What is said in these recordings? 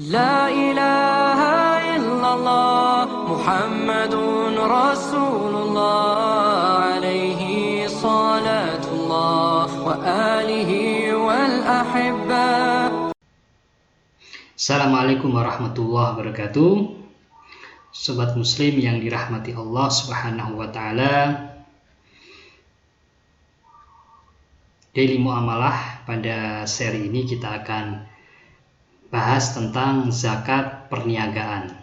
لا إله إلا الله محمد رسول الله عليه صلاة الله وآله والأحبة. Assalamualaikum warahmatullahi wabarakatuh. Sobat muslim yang dirahmati Allah Subhanahu wa taala. Daily Muamalah, pada seri ini kita akan bahas tentang zakat perniagaan.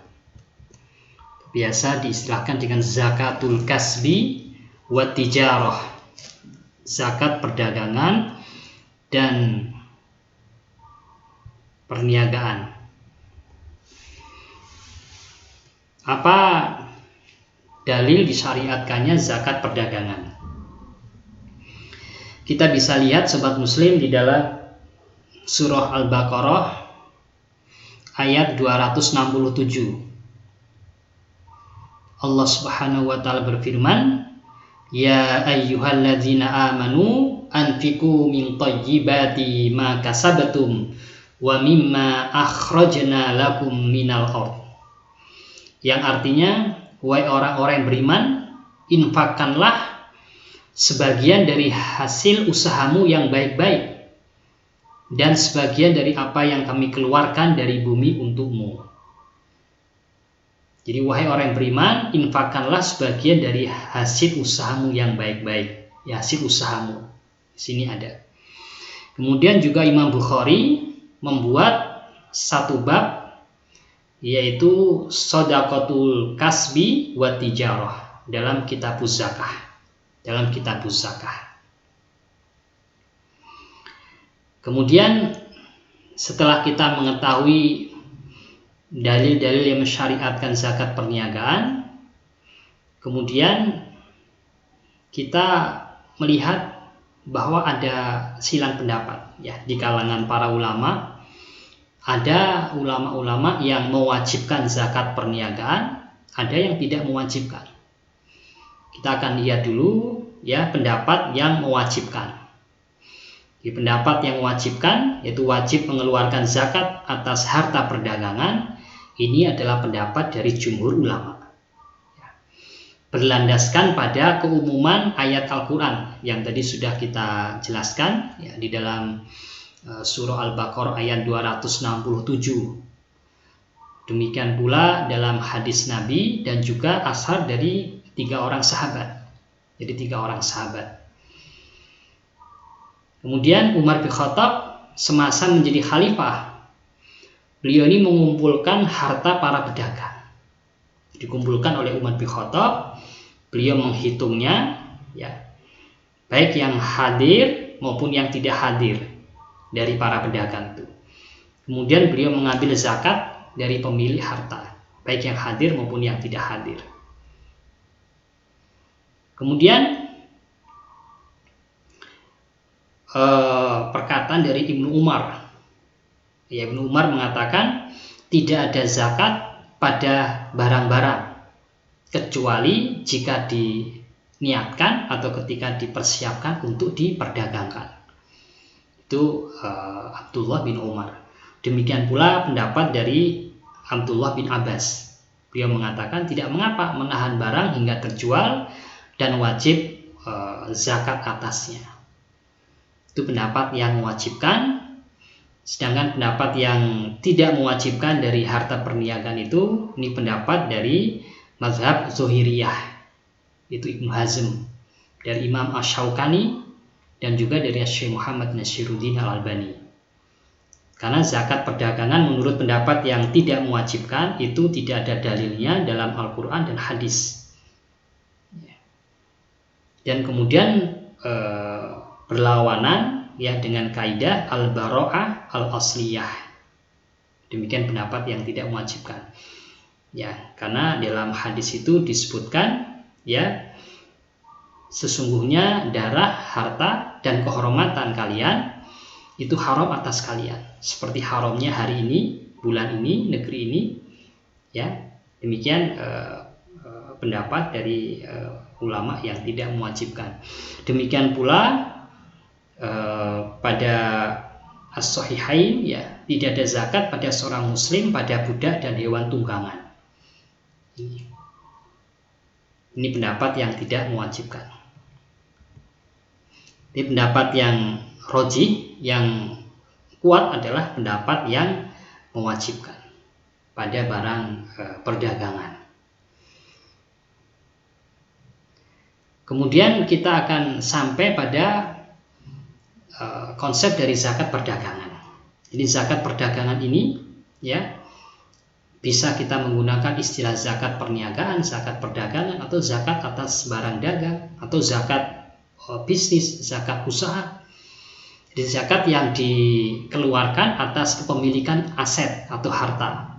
Biasa diistilahkan dengan zakatul kasbi wa tijarah. Zakat perdagangan dan perniagaan. Apa dalil disyariatkannya zakat perdagangan? Kita bisa lihat sobat muslim di dalam surah Al-Baqarah ayat 267. Allah Subhanahu wa taala berfirman, "Ya ayyuhalladzina amanu anfiqu min thayyibati ma kasabtum wa mimma akhrajna lakum minal ardh." Yang artinya, wahai orang-orang yang beriman, infakkanlah sebagian dari hasil usahamu yang baik-baik dan sebagian dari apa yang kami keluarkan dari bumi untukmu. Jadi wahai orang yang beriman, infakkanlah sebagian dari hasil usahamu yang baik-baik. Ya, hasil usahamu. Di sini ada. Kemudian juga Imam Bukhari membuat satu bab, yaitu Shadaqatul Kasbi wa Tijarah dalam Kitabuz Zakah. Dalam Kitabuz Zakah. Kemudian setelah kita mengetahui dalil-dalil yang mensyariatkan zakat perniagaan, kemudian kita melihat bahwa ada silang pendapat ya di kalangan para ulama. Ada ulama-ulama yang mewajibkan zakat perniagaan, ada yang tidak mewajibkan. Kita akan lihat dulu ya pendapat yang mewajibkan. Di pendapat yang mewajibkan, yaitu wajib mengeluarkan zakat atas harta perdagangan, ini adalah pendapat dari jumhur ulama. Berlandaskan pada keumuman ayat Al-Quran yang tadi sudah kita jelaskan ya, di dalam surah Al-Baqarah ayat 267. Demikian pula dalam hadis Nabi dan juga ashar dari 3 orang sahabat. Jadi 3 orang sahabat. Kemudian Umar bin Khattab semasa menjadi khalifah, beliau ini mengumpulkan harta para pedagang. Dikumpulkan oleh Umar bin Khattab, beliau menghitungnya ya, baik yang hadir maupun yang tidak hadir dari para pedagang itu. Kemudian beliau mengambil zakat dari pemilik harta, baik yang hadir maupun yang tidak hadir. Kemudian perkataan dari Ibnu Umar. Ya, Ibnu Umar mengatakan tidak ada zakat pada barang-barang kecuali jika diniatkan atau ketika dipersiapkan untuk diperdagangkan. Itu Abdullah bin Umar. Demikian pula pendapat dari Abdullah bin Abbas. Beliau mengatakan tidak mengapa menahan barang hingga terjual dan wajib zakat atasnya. Itu pendapat yang mewajibkan. Sedangkan pendapat yang tidak mewajibkan dari harta perniagaan itu, ini pendapat dari mazhab Zuhiriyah, itu Ibnu Hazm, dari Imam Asy-Syaukani, dan juga dari Syekh Muhammad Nasiruddin Al-Albani. Karena zakat perdagangan menurut pendapat yang tidak mewajibkan itu tidak ada dalilnya dalam Al-Quran dan hadis. Dan kemudian berlawanan ya dengan kaidah al-bara'ah al-asliyah. Demikian pendapat yang tidak mewajibkan. Ya, karena dalam hadis itu disebutkan ya, sesungguhnya darah, harta, dan kehormatan kalian itu haram atas kalian. Seperti haramnya hari ini, bulan ini, negeri ini. Ya, demikian pendapat dari ulama yang tidak mewajibkan. Demikian pula pada As-Sahihain ya, tidak ada zakat pada seorang muslim, pada budak dan hewan tunggangan. Ini pendapat yang tidak mewajibkan. Ini pendapat yang rojih, yang kuat adalah pendapat yang mewajibkan pada barang perdagangan. Kemudian kita akan sampai pada konsep dari zakat perdagangan. Jadi zakat perdagangan ini ya bisa kita menggunakan istilah zakat perniagaan, zakat perdagangan, atau zakat atas barang dagang, atau zakat bisnis, zakat usaha. Jadi zakat yang dikeluarkan atas kepemilikan aset atau harta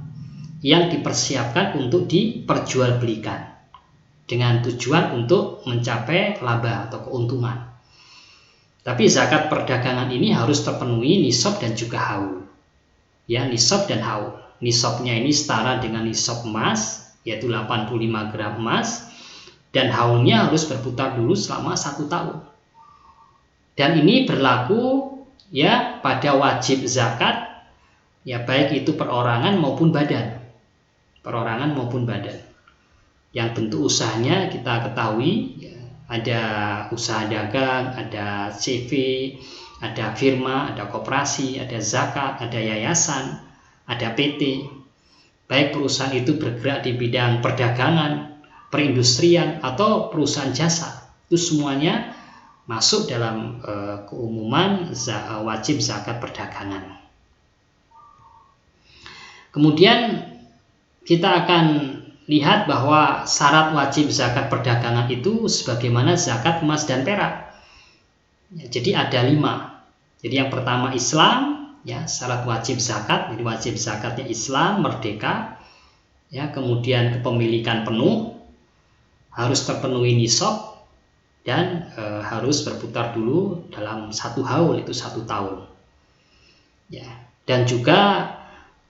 yang dipersiapkan untuk diperjualbelikan dengan tujuan untuk mencapai laba atau keuntungan. Tapi zakat perdagangan ini harus terpenuhi nisab dan juga haul. Ya, nisab dan haul. Nisabnya ini setara dengan nisab emas, yaitu 85 gram emas, dan haulnya harus berputar dulu selama 1 tahun. Dan ini berlaku ya pada wajib zakat, ya baik itu perorangan maupun badan. Perorangan maupun badan. Yang bentuk usahanya kita ketahui, ya, ada usaha dagang, ada CV, ada firma, ada koperasi, ada zakat, ada yayasan, ada PT. Baik perusahaan itu bergerak di bidang perdagangan, perindustrian, atau perusahaan jasa, itu semuanya masuk dalam keumuman wajib zakat perdagangan. Kemudian kita akan lihat bahwa syarat wajib zakat perdagangan itu sebagaimana zakat emas dan perak. Ya, jadi ada 5. Jadi yang pertama Islam. Ya, syarat wajib zakat, jadi wajib zakatnya Islam, merdeka, ya, kemudian kepemilikan penuh, harus terpenuhi nisab, dan harus berputar dulu dalam 1 haul, itu 1 tahun. Ya, dan juga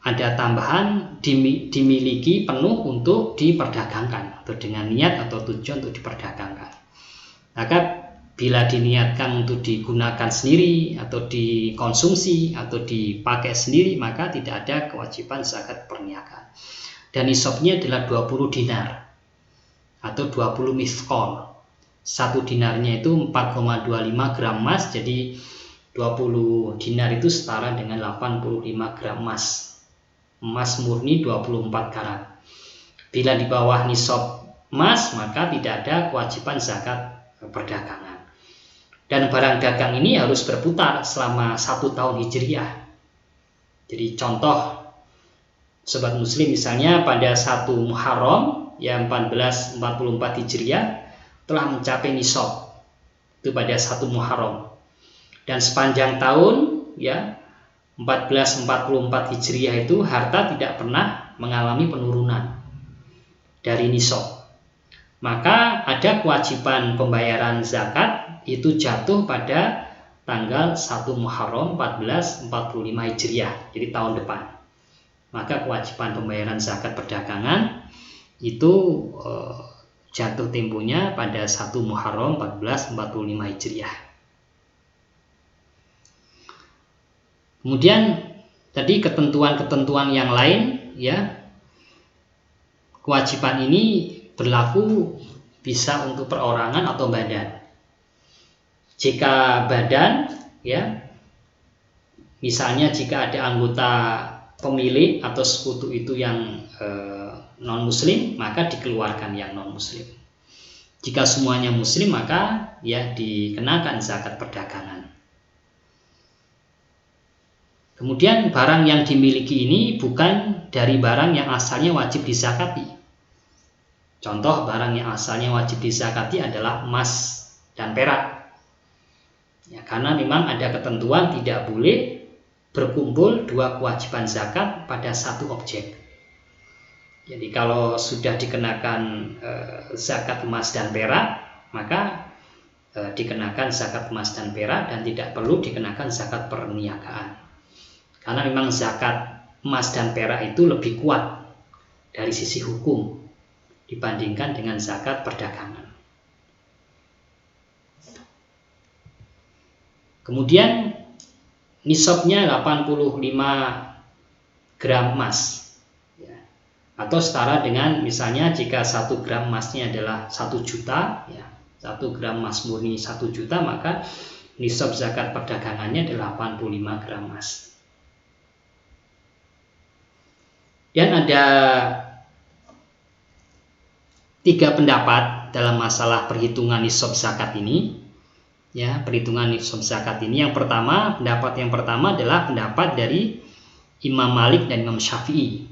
ada tambahan dimiliki penuh untuk diperdagangkan, atau dengan niat atau tujuan untuk diperdagangkan. Maka bila diniatkan untuk digunakan sendiri atau dikonsumsi atau dipakai sendiri, maka tidak ada kewajiban zakat perniagaan. Dan nisabnya adalah 20 dinar atau 20 mithqal. 1 dinarnya itu 4,25 gram emas, jadi 20 dinar itu setara dengan 85 gram emas. Emas murni 24 karat. Bila di bawah nisab emas, maka tidak ada kewajiban zakat perdagangan. Dan barang dagang ini harus berputar selama 1 tahun hijriah. Jadi contoh sobat muslim, misalnya pada 1 Muharram ya 1444 hijriah telah mencapai nisab, itu pada 1 Muharram, dan sepanjang tahun ya 1444 hijriah itu harta tidak pernah mengalami penurunan dari nisab. Maka ada kewajiban pembayaran zakat itu jatuh pada tanggal 1 Muharram 1445 Hijriah, jadi tahun depan. Maka kewajiban pembayaran zakat perdagangan itu jatuh temponya pada 1 Muharram 1445 Hijriah. Kemudian tadi ketentuan-ketentuan yang lain, ya, kewajiban ini berlaku bisa untuk perorangan atau badan. Jika badan, ya, misalnya jika ada anggota pemilik atau sekutu itu yang non muslim, maka dikeluarkan yang non muslim. Jika semuanya muslim, maka ya dikenakan zakat perdagangan. Kemudian barang yang dimiliki ini bukan dari barang yang asalnya wajib dizakati. Contoh barang yang asalnya wajib dizakati adalah emas dan perak. Ya, karena memang ada ketentuan tidak boleh berkumpul 2 kewajiban zakat pada 1 objek. Jadi kalau sudah dikenakan zakat emas dan perak, maka dikenakan zakat emas dan perak dan tidak perlu dikenakan zakat perniagaan. Karena memang zakat emas dan perak itu lebih kuat dari sisi hukum dibandingkan dengan zakat perdagangan. Kemudian nisabnya 85 gram emas, ya. Atau setara dengan misalnya jika 1 gram emasnya adalah 1 juta, ya, 1 gram emas murni 1 juta, maka nisab zakat perdagangannya adalah 85 gram emas. Dan ada 3 pendapat dalam masalah perhitungan nisab zakat ini. Ya, perhitungan nisab zakat ini, pendapat yang pertama adalah pendapat dari Imam Malik dan Imam Syafi'i,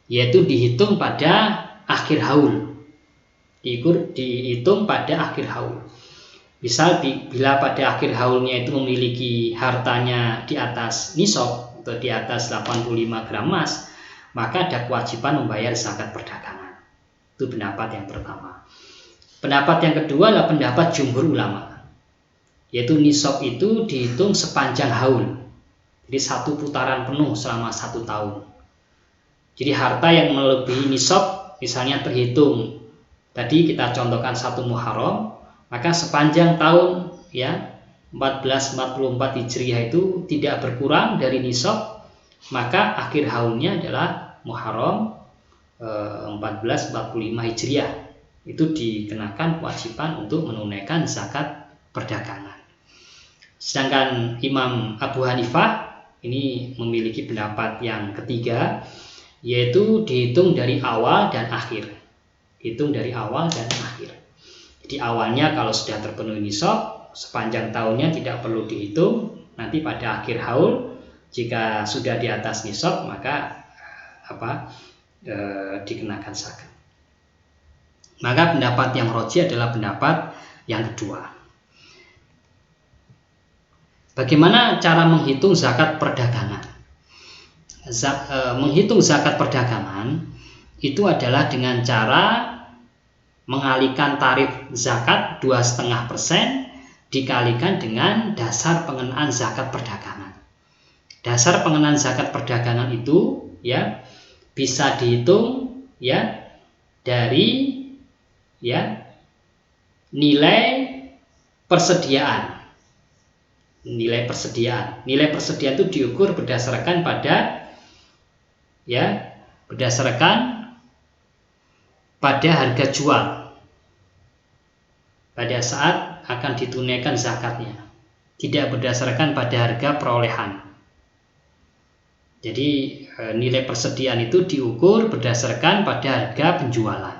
yaitu dihitung pada akhir haul. Dihitung pada akhir haul. Misal bila pada akhir haulnya itu memiliki hartanya di atas nisab atau di atas 85 gram emas, maka ada kewajiban membayar zakat perdagangan. Itu pendapat yang pertama. Pendapat yang kedua adalah pendapat jumhur ulama, yaitu nisab itu dihitung sepanjang haul. Jadi 1 putaran penuh selama 1 tahun. Jadi harta yang melebihi nisab misalnya terhitung, tadi kita contohkan 1 Muharram, maka sepanjang tahun, ya, 1444 Hijriah itu tidak berkurang dari nisab, maka akhir haulnya adalah Muharram 1445 Hijriah. Itu dikenakan kewajiban untuk menunaikan zakat perdagangan. Sedangkan Imam Abu Hanifah ini memiliki pendapat yang ketiga, yaitu dihitung dari awal dan akhir. Hitung dari awal dan akhir. Jadi awalnya kalau sudah terpenuhi nisab, sepanjang tahunnya tidak perlu dihitung. Nanti pada akhir haul, jika sudah di atas nisab, maka dikenakan zakat. Maka pendapat yang rajih adalah pendapat yang kedua. Bagaimana cara menghitung zakat perdagangan? Menghitung zakat perdagangan itu adalah dengan cara mengalihkan tarif zakat 2,5% dikalikan dengan dasar pengenaan zakat perdagangan. Dasar pengenaan zakat perdagangan itu, ya, bisa dihitung, ya, dari, ya, nilai persediaan. Nilai persediaan itu diukur berdasarkan pada, ya, berdasarkan pada harga jual pada saat akan ditunaikan zakatnya, tidak berdasarkan pada harga perolehan. Jadi nilai persediaan itu diukur berdasarkan pada harga penjualan.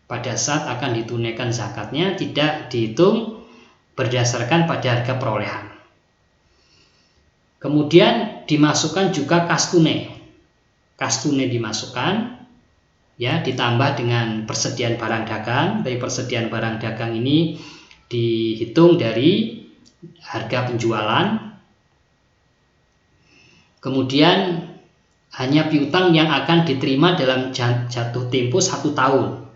Pada saat akan ditunaikan zakatnya tidak dihitung berdasarkan pada harga perolehan. Kemudian dimasukkan juga kas tunai. Kas tunai dimasukkan, ya, ditambah dengan persediaan barang dagang. Dari persediaan barang dagang ini dihitung dari harga penjualan. Kemudian hanya piutang yang akan diterima dalam jatuh tempo 1 tahun.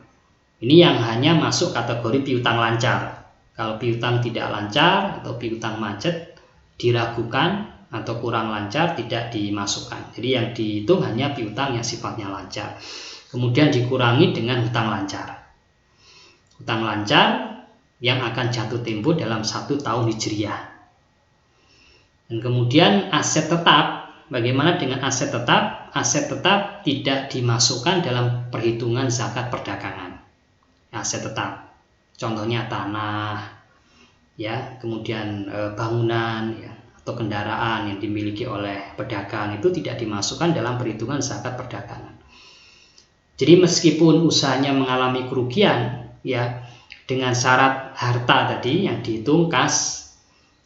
Ini yang hanya masuk kategori piutang lancar. Kalau piutang tidak lancar atau piutang macet, diragukan atau kurang lancar, tidak dimasukkan. Jadi yang dihitung hanya piutang yang sifatnya lancar. Kemudian dikurangi dengan hutang lancar. Hutang lancar yang akan jatuh tempo dalam 1 tahun Hijriah. Dan kemudian aset tetap. Bagaimana dengan aset tetap? Aset tetap tidak dimasukkan dalam perhitungan zakat perdagangan. Aset tetap, contohnya tanah, ya, kemudian bangunan, ya, atau kendaraan yang dimiliki oleh pedagang itu tidak dimasukkan dalam perhitungan zakat perdagangan. Jadi meskipun usahanya mengalami kerugian, ya, dengan syarat harta tadi yang dihitung kas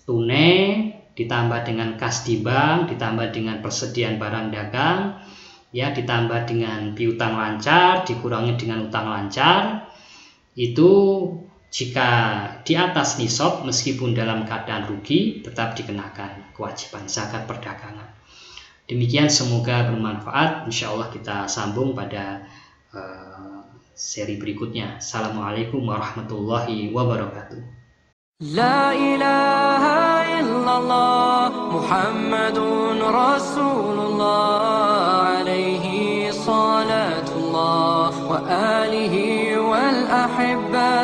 tunai ditambah dengan kas di bank, ditambah dengan persediaan barang dagang, ya, ditambah dengan piutang lancar, dikurangi dengan utang lancar, itu jika di atas nisab meskipun dalam keadaan rugi tetap dikenakan kewajiban zakat perdagangan. Demikian, semoga bermanfaat. Insya Allah kita sambung pada seri berikutnya. Assalamualaikum warahmatullahi wabarakatuh. La ilaha illallah Muhammadun Rasulullah alaihi salatullah wa alihi wal ahibba